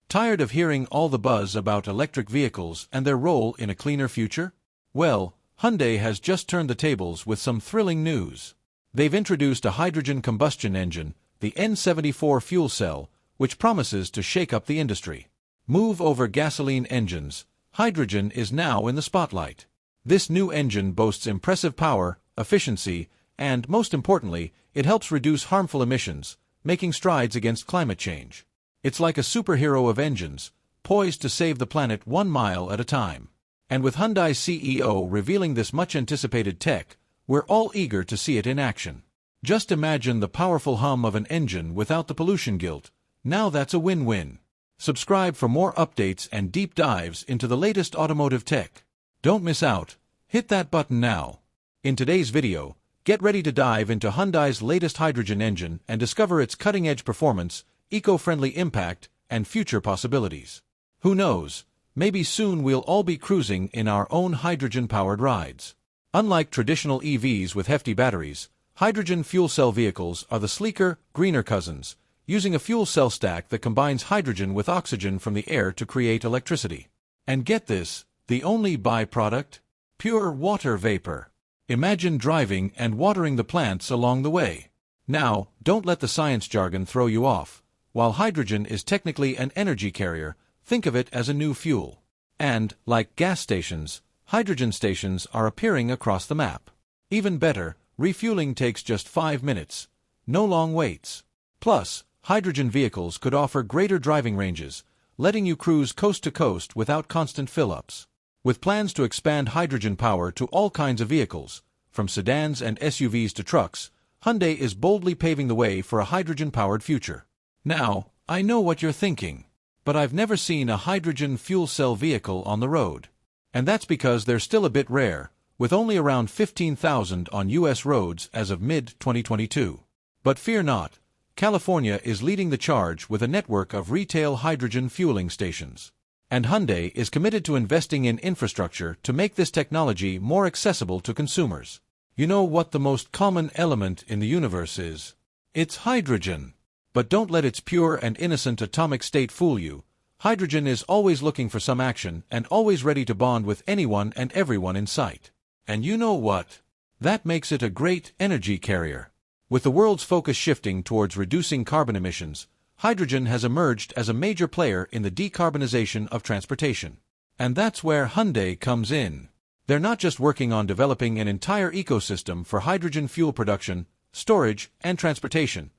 Tired of hearing all the buzz about electric vehicles and their role in a cleaner future? Well, Hyundai has just turned the tables with some thrilling news. They've introduced a hydrogen combustion engine, the N74 fuel cell, which promises to shake up the industry. Move over gasoline engines, hydrogen is now in the spotlight. This new engine boasts impressive power, efficiency, and, most importantly, it helps reduce harmful emissions, making strides against climate change. It's like a superhero of engines, poised to save the planet 1 mile at a time. And with Hyundai CEO revealing this much-anticipated tech, we're all eager to see it in action. Just imagine the powerful hum of an engine without the pollution guilt. Now that's a win-win. Subscribe for more updates and deep dives into the latest automotive tech. Don't miss out. Hit that button now. In today's video, get ready to dive into Hyundai's latest hydrogen engine and discover its cutting-edge performance, eco-friendly impact, and future possibilities. Who knows, maybe soon we'll all be cruising in our own hydrogen-powered rides. Unlike traditional EVs with hefty batteries, hydrogen fuel cell vehicles are the sleeker, greener cousins, using a fuel cell stack that combines hydrogen with oxygen from the air to create electricity. And get this, the only byproduct? Pure water vapor. Imagine driving and watering the plants along the way. Now, don't let the science jargon throw you off. While hydrogen is technically an energy carrier, think of it as a new fuel. And, like gas stations, hydrogen stations are appearing across the map. Even better, refueling takes just 5 minutes. No long waits. Plus, hydrogen vehicles could offer greater driving ranges, letting you cruise coast to coast without constant fill-ups. With plans to expand hydrogen power to all kinds of vehicles, from sedans and SUVs to trucks, Hyundai is boldly paving the way for a hydrogen-powered future. Now, I know what you're thinking, but I've never seen a hydrogen fuel cell vehicle on the road. And that's because they're still a bit rare, with only around 15,000 on U.S. roads as of mid-2022. But fear not, California is leading the charge with a network of retail hydrogen fueling stations. And Hyundai is committed to investing in infrastructure to make this technology more accessible to consumers. You know what the most common element in the universe is? It's hydrogen. But don't let its pure and innocent atomic state fool you. Hydrogen is always looking for some action and always ready to bond with anyone and everyone in sight. And you know what? That makes it a great energy carrier. With the world's focus shifting towards reducing carbon emissions, hydrogen has emerged as a major player in the decarbonization of transportation. And that's where Hyundai comes in. They're not just working on developing an entire ecosystem for hydrogen fuel production, storage, and transportation.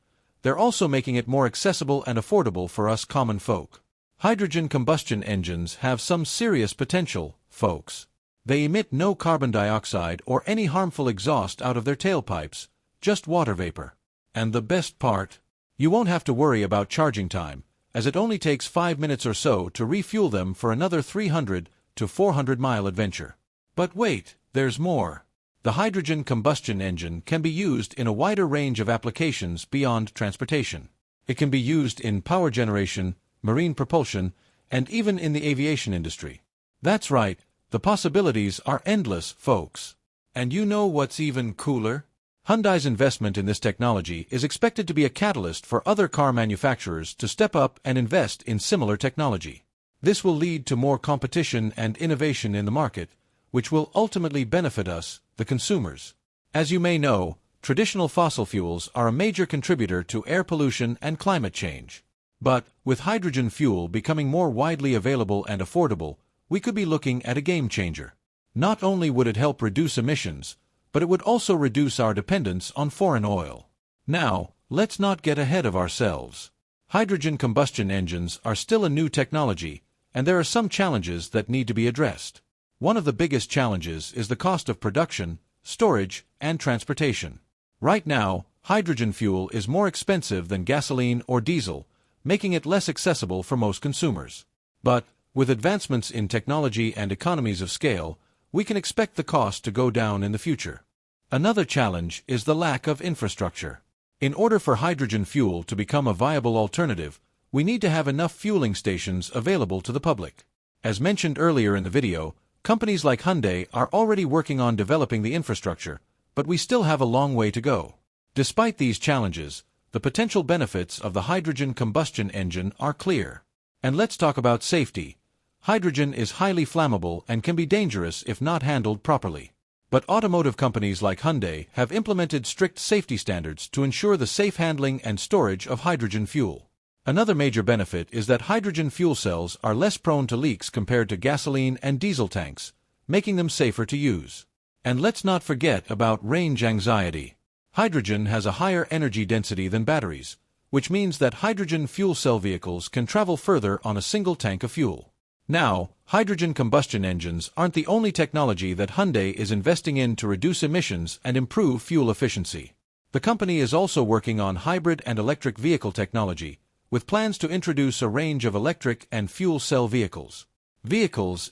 They're also making it more accessible and affordable for us common folk. Hydrogen combustion engines have some serious potential, folks. They emit no carbon dioxide or any harmful exhaust out of their tailpipes, just water vapor. And the best part? You won't have to worry about charging time, as it only takes 5 minutes or so to refuel them for another 300 to 400-mile adventure. But wait, there's more. The hydrogen combustion engine can be used in a wider range of applications beyond transportation. It can be used in power generation, marine propulsion, and even in the aviation industry. That's right, the possibilities are endless, folks. And you know what's even cooler? Hyundai's investment in this technology is expected to be a catalyst for other car manufacturers to step up and invest in similar technology. This will lead to more competition and innovation in the market, which will ultimately benefit us, the consumers. As you may know, traditional fossil fuels are a major contributor to air pollution and climate change. But, with hydrogen fuel becoming more widely available and affordable, we could be looking at a game changer. Not only would it help reduce emissions, but it would also reduce our dependence on foreign oil. Now, let's not get ahead of ourselves. Hydrogen combustion engines are still a new technology, and there are some challenges that need to be addressed. One of the biggest challenges is the cost of production, storage, and transportation. Right now, hydrogen fuel is more expensive than gasoline or diesel, making it less accessible for most consumers. But, with advancements in technology and economies of scale, we can expect the cost to go down in the future. Another challenge is the lack of infrastructure. In order for hydrogen fuel to become a viable alternative, we need to have enough fueling stations available to the public. As mentioned earlier in the video, companies like Hyundai are already working on developing the infrastructure, but we still have a long way to go. Despite these challenges, the potential benefits of the hydrogen combustion engine are clear. And let's talk about safety. Hydrogen is highly flammable and can be dangerous if not handled properly. But automotive companies like Hyundai have implemented strict safety standards to ensure the safe handling and storage of hydrogen fuel. Another major benefit is that hydrogen fuel cells are less prone to leaks compared to gasoline and diesel tanks, making them safer to use. And let's not forget about range anxiety. Hydrogen has a higher energy density than batteries, which means that hydrogen fuel cell vehicles can travel further on a single tank of fuel. Now, hydrogen combustion engines aren't the only technology that Hyundai is investing in to reduce emissions and improve fuel efficiency. The company is also working on hybrid and electric vehicle technology, with plans to introduce a range of electric and fuel cell vehicles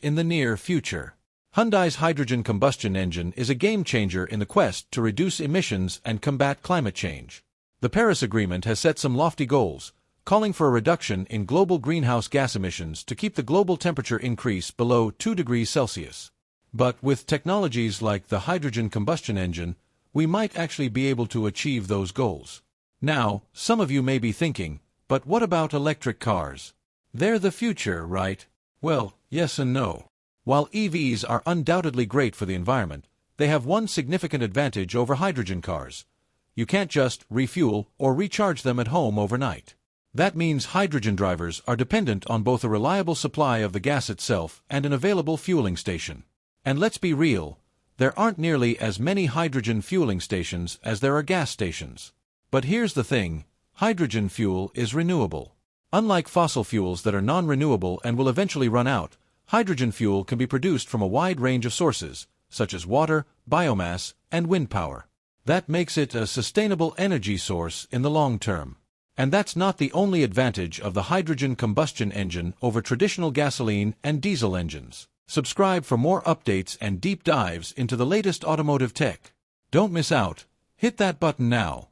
in the near future. Hyundai's hydrogen combustion engine is a game-changer in the quest to reduce emissions and combat climate change. The Paris Agreement has set some lofty goals, calling for a reduction in global greenhouse gas emissions to keep the global temperature increase below 2 degrees Celsius. But with technologies like the hydrogen combustion engine, we might actually be able to achieve those goals. Now, some of you may be thinking, but what about electric cars? They're the future, right? Well, yes and no. While EVs are undoubtedly great for the environment, they have one significant advantage over hydrogen cars. You can't just refuel or recharge them at home overnight. That means hydrogen drivers are dependent on both a reliable supply of the gas itself and an available fueling station. And let's be real, there aren't nearly as many hydrogen fueling stations as there are gas stations. But here's the thing, hydrogen fuel is renewable. Unlike fossil fuels that are non-renewable and will eventually run out, hydrogen fuel can be produced from a wide range of sources, such as water, biomass, and wind power. That makes it a sustainable energy source in the long term. And that's not the only advantage of the hydrogen combustion engine over traditional gasoline and diesel engines. Subscribe for more updates and deep dives into the latest automotive tech. Don't miss out. Hit that button now.